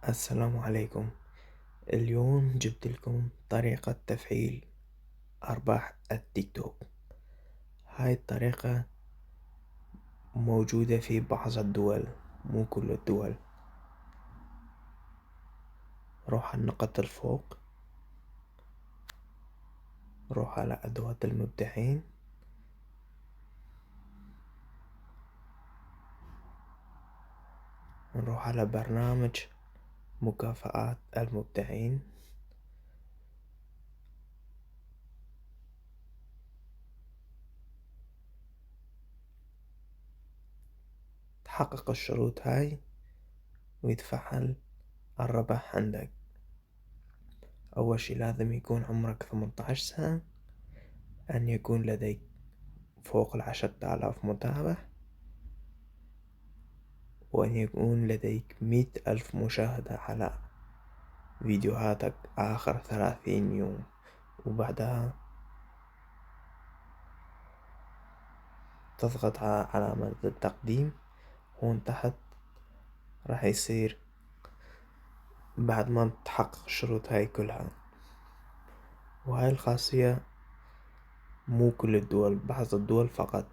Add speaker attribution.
Speaker 1: السلام عليكم. اليوم جبت لكم طريقة تفعيل أرباح التيك توك. هاي الطريقة موجودة في بعض الدول، مو كل الدول. روح على النقط الفوق، روح على أدوات المبدعين، نروح على برنامج مكافآت المبدعين، تحقق الشروط هاي ويتفعل الربح عندك. أول شي لازم يكون عمرك 18 سنة، أن يكون لديك فوق 10,000 متابع، وأن يكون لديك 100,000 مشاهدة على فيديوهاتك آخر 30 يوم. وبعدها تضغط على علامة التقديم هون تحت. راح يصير بعد ما تحقق الشروط هاي كلها. وهاي الخاصية مو كل الدول، بعض الدول فقط.